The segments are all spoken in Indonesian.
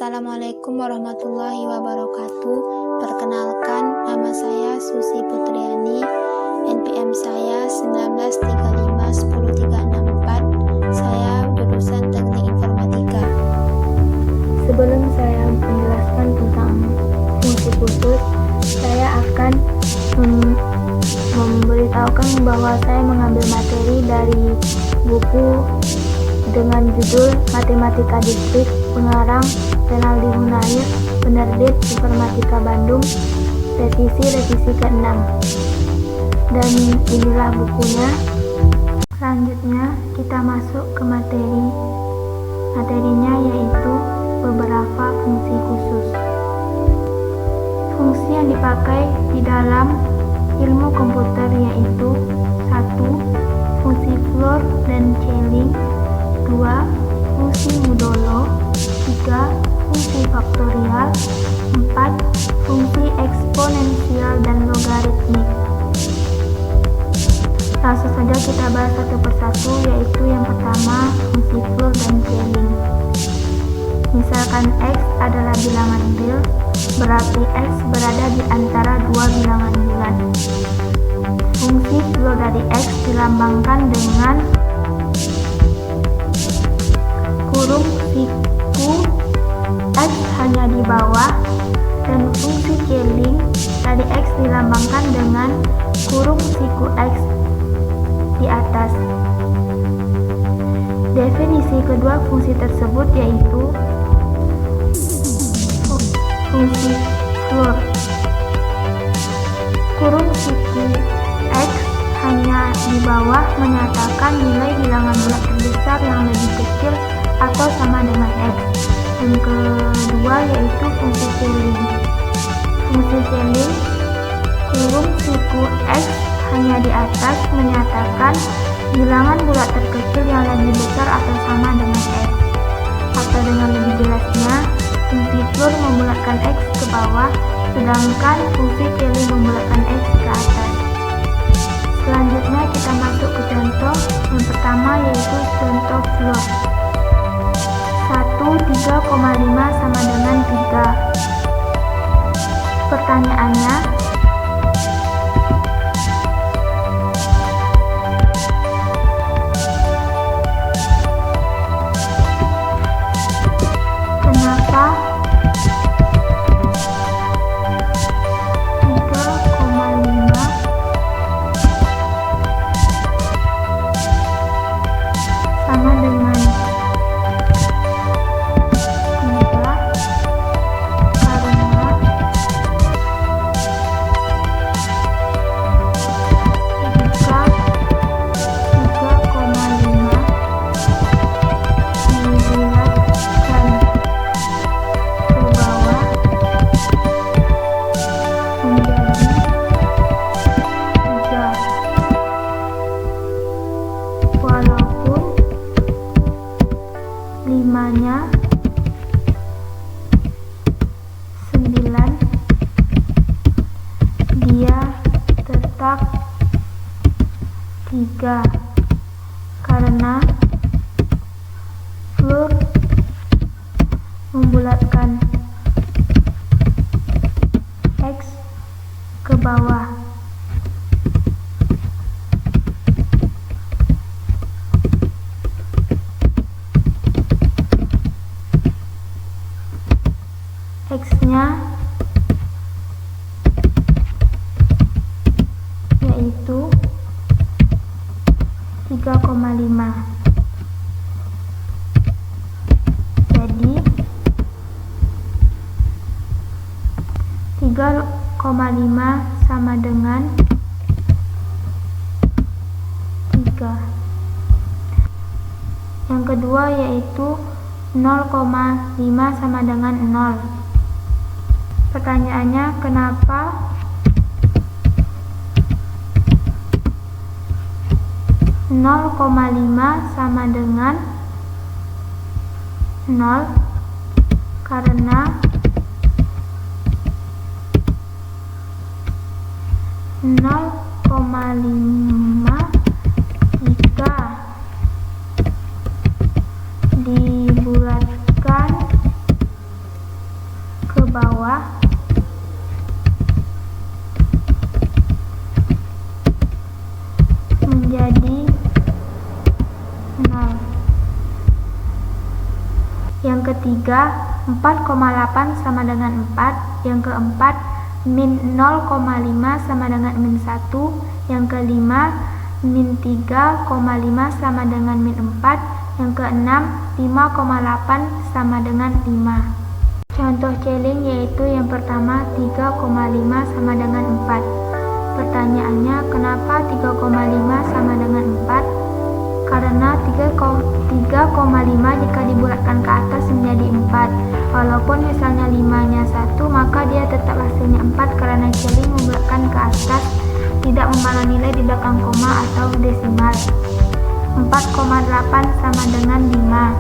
Assalamualaikum warahmatullahi wabarakatuh. Perkenalkan, nama saya Susi Putriani. NPM saya 1935 10364. Saya jurusan Teknik Informatika. Sebelum saya menjelaskan tentang fungsi khusus, saya akan memberitahukan bahwa saya mengambil materi dari buku dengan judul Matematika Distrik, pengarang Renaldi Hunair, penerbit Informatika Bandung, revisi ke-6. Dan inilah bukunya. Selanjutnya kita masuk ke materinya, yaitu beberapa fungsi khusus. Fungsi yang dipakai di dalam ilmu komputer yaitu 1. Fungsi Floor dan Ceiling, 2. Fungsi Modolo, 3. Fungsi faktorial, 4. Fungsi eksponensial dan logaritmik. Langsung saja kita bahas satu persatu, yaitu yang pertama fungsi Floor dan Ceiling. Misalkan X adalah bilangan real, berarti X berada di antara dua bilangan bulat. Fungsi Floor dari X dilambangkan dengan kurung siku X hanya di bawah, dan fungsi Ceiling dari X dilambangkan dengan kurung siku X di atas. Definisi kedua fungsi tersebut yaitu fungsi Floor. Kurung siku X hanya di bawah menyatakan nilai bilangan bulat terbesar yang lebih kecil atau sama dengan X. Yang kedua yaitu fungsi Ceiling. Fungsi Ceiling, kurung siku X hanya di atas menyatakan bilangan bulat terkecil yang lebih besar atau sama dengan X. Atau dengan lebih jelasnya, fungsi Floor membulatkan X ke bawah, sedangkan fungsi Ceiling membulatkan X ke atas. Selanjutnya kita masuk ke contoh. Yang pertama yaitu contoh Floor. 3,5 sama dengan 3. Pertanyaannya, kenapa 3,5 sama dengan 5-nya 9, dia tetap 3 karena Floor membulatkan X ke bawah. X-nya yaitu 3,5. Jadi 3,5 sama dengan 3. Yang kedua yaitu 0,5 sama dengan 0. Pertanyaannya, kenapa 0,5 sama dengan 0? Karena 0,5 jika dibulatkan ketiga, 4,8 sama dengan 4. Yang keempat, min 0,5 sama dengan min 1. Yang kelima, min 3,5 sama dengan min 4. Yang keenam, 5,8 sama dengan 5. Contoh celing yaitu yang pertama, 3,5 sama dengan 4. Pertanyaannya, kenapa 3,5 sama dengan 4? Karena 3,5 jika dibulatkan ke atas menjadi 4. Walaupun misalnya 5-nya 1, maka dia tetap hasilnya 4 karena celing membulatkan ke atas, tidak membalas nilai di belakang koma atau desimal. 4,8 sama dengan 5.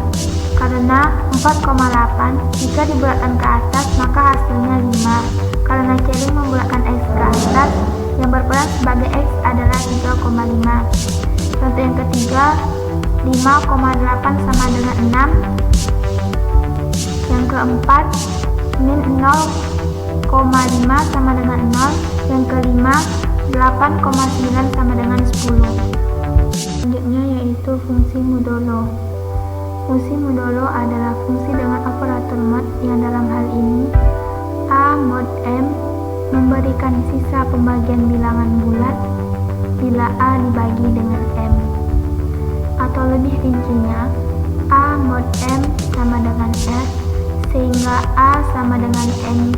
Karena 4,8 jika dibulatkan ke atas maka hasilnya 5. Karena celing membulatkan X ke atas, yang berperan sebagai X adalah 3,5. Contoh yang ketiga, 5,8 sama dengan 6. Yang keempat, min 0,5 sama dengan 0. Yang kelima, 8,9 sama dengan 10. Selanjutnya yaitu fungsi modulo. Fungsi modulo adalah fungsi dengan operator mod yang dalam hal ini A mod M memberikan sisa pembagian bilangan bulat bila A dibagi dengan M. Atau lebih rincinya, A mod M sama dengan R, sehingga A sama dengan M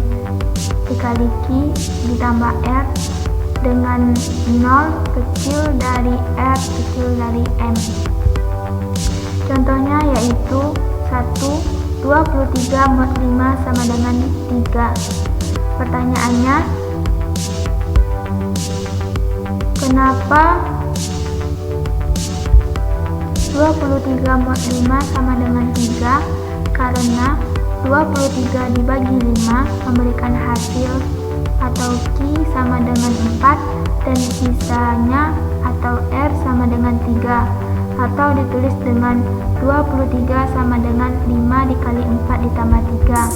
dikali Q ditambah R dengan 0 kecil dari R kecil dari M. Contohnya yaitu 1, 23 mod 5 sama dengan 3. Pertanyaannya, kenapa 23 mod 5 sama dengan 3? Karena 23 dibagi 5 memberikan hasil atau Q sama dengan 4 dan sisanya atau R sama dengan 3, atau ditulis dengan 23 sama dengan 5 dikali 4 ditambah 3.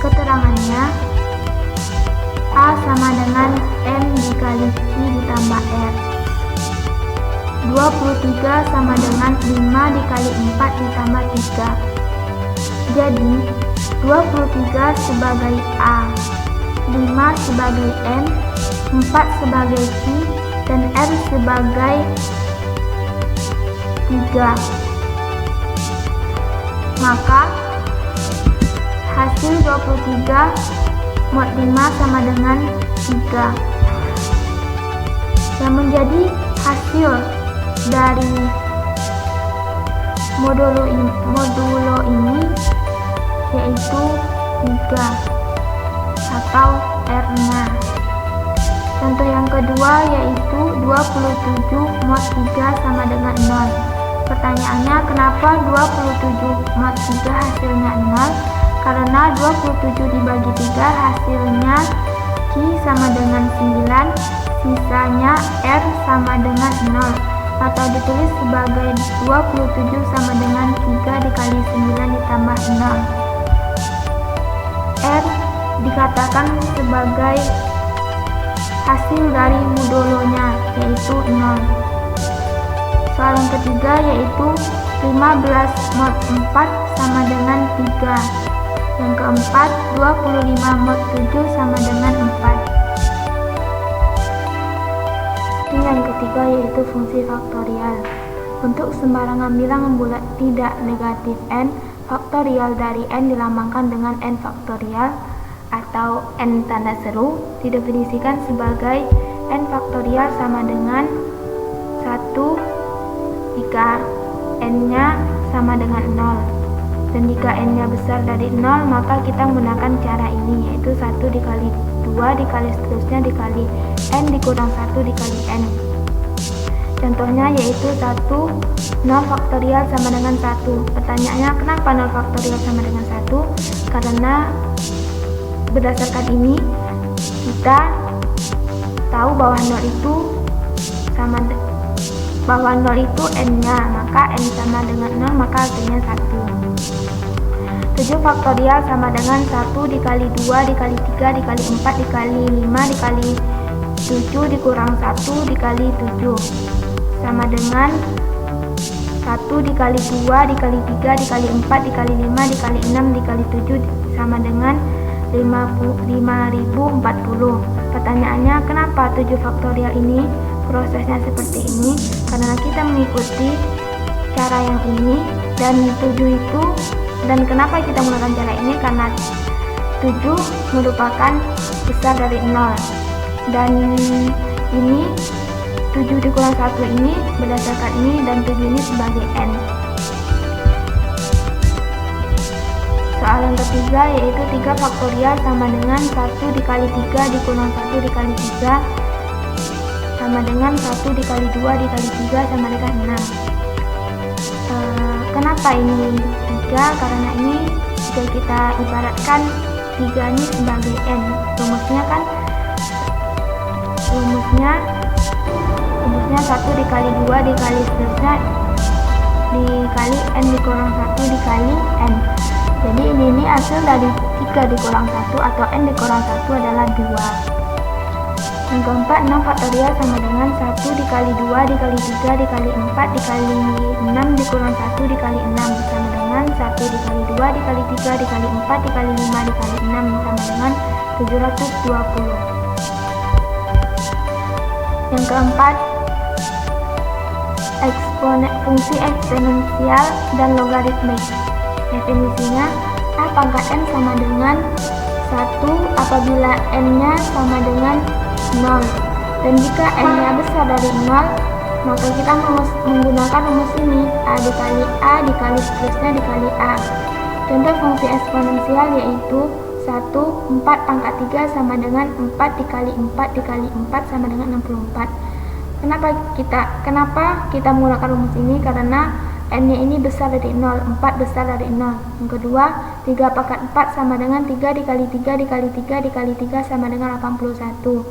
Keterangannya, A sama dengan M dikali Q ditambah R. 23 sama dengan 5 dikali 4 ditambah 3. Jadi 23 sebagai A, 5 sebagai M, 4 sebagai Q, dan R sebagai 3. Maka hasil 23 mod 5 sama dengan 3. Yang menjadi hasil dari modulo ini yaitu 3 atau R-nya. Contoh yang kedua yaitu 27 mod 3 sama dengan 0. Pertanyaannya, kenapa 27 mod 3 hasilnya 0? Karena 27 dibagi 3 hasilnya Q sama dengan 9, sisanya R sama dengan 0, atau ditulis sebagai 27 sama dengan 3 dikali 9 ditambah 0. R dikatakan sebagai hasil dari modulonya yaitu 0. Soal yang ketiga yaitu 15 mod 4 sama dengan 3. Yang keempat, 25 mod 7 sama dengan 4. Yang ketiga yaitu fungsi faktorial. Untuk sembarangan bilangan bulat tidak negatif n, faktorial dari n dilambangkan dengan n faktorial atau n tanda seru, didefinisikan sebagai n faktorial sama dengan 1 jika n-nya sama dengan 0. Dan jika n-nya besar dari 0, maka kita menggunakan cara ini, yaitu 1 dikali 2 dikali seterusnya dikali n dikurang 1 dikali n. Contohnya yaitu 1, 0 faktorial sama dengan 1. Pertanyaannya, kenapa 0 faktorial sama dengan 1? Karena berdasarkan ini kita tahu bahwa 0 itu n-nya, maka n sama dengan 0, maka hasilnya 1. 7 faktorial sama dengan 1 dikali 2 dikali 3 dikali 4 dikali 5 dikali 7 dikurang 1 dikali 7 sama dengan 1 dikali 2 dikali 3 dikali 4 dikali 5 dikali 6 dikali 7 sama dengan 5040. Pertanyaannya, kenapa 7 faktorial ini prosesnya seperti ini? Karena kita mengikuti cara yang ini, dan 7 itu, dan kenapa kita menggunakan cara ini? Karena 7 merupakan besar dari 0, dan ini 7 dikurang 1 ini berdasarkan ini, dan 7 ini sebagai n. Soal yang ketiga yaitu 3 faktorial sama dengan 1 dikali 3 dikurang 1 dikali 3 sama dengan 1 dikali 2 dikali 3 sama dengan 6. Kenapa ini 3? Karena ini jika kita ibaratkan 3 ini sebagai n. Rumusnya 1 dikali 2 dikali seterusnya dikali n dikurang 1 dikali n. Jadi ini hasil dari 3 dikurang 1 atau n dikurang 1 adalah 2. Yang keempat, 6 faktorial sama dengan 1 dikali 2 dikali 3 dikali 4 dikali 6 dikurang 1 dikali 6 sama dengan 1 dikali 2 dikali 3 dikali 4 dikali 5 dikali 6 sama dengan 720. Yang keempat, fungsi eksponensial dan logaritmik. Definisinya, A pangkat n sama dengan 1 apabila n-nya sama dengan 0, dan jika n-nya besar dari 0 maka kita menggunakan rumus ini, A dikali seterusnya dikali A. Contoh fungsi eksponensial yaitu 1, 4 pangkat 3 sama dengan 4 dikali 4 dikali 4 sama dengan 64. Kenapa kita menggunakan rumus ini? Karena n-nya ini besar dari 0, 4 besar dari 0. Yang kedua, 3 pangkat 4 sama dengan 3 dikali 3 dikali 3 dikali 3 sama dengan 81.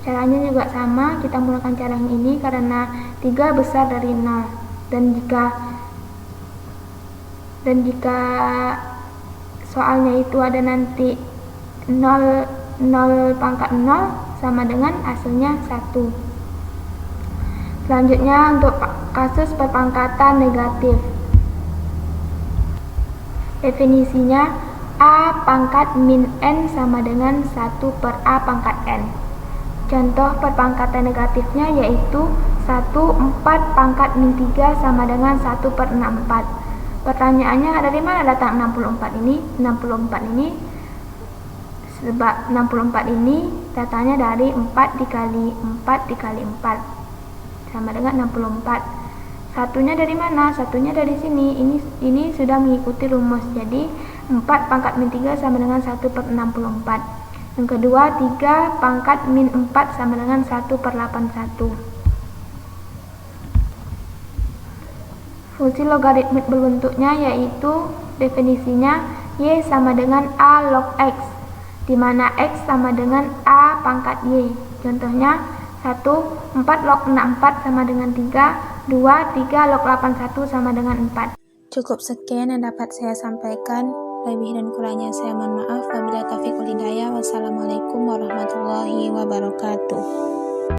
Caranya juga sama, kita menggunakan cara yang ini karena 3 besar dari 0. Dan jika soalnya itu ada nanti 0 pangkat 0 sama dengan hasilnya 1. Selanjutnya untuk kasus perpangkatan negatif. Definisinya, A pangkat min n sama dengan 1 per A pangkat n. Contoh perpangkatan negatifnya yaitu 1, 4 pangkat min 3 sama dengan 1 per 64. Pertanyaannya, dari mana datang 64 ini? 64 ini datanya dari 4 dikali 4 dikali 4 sama dengan 64. Satunya dari mana? Satunya dari sini. Ini sudah mengikuti rumus. Jadi 4 pangkat min 3 sama dengan 1 per 64. Yang kedua, 3 pangkat min 4 sama dengan 1 per 81. Fungsi logaritmik berbentuknya yaitu definisinya Y sama dengan A log X, di mana X sama dengan A pangkat Y. Contohnya 1, 4 log 64 sama dengan 3, 2, 3 log 81 sama dengan 4. Cukup sekian yang dapat saya sampaikan. Lebih dan kurangnya saya mohon maaf. Wabillahi taufiq wal hidayah. Wassalamualaikum warahmatullahi wabarakatuh.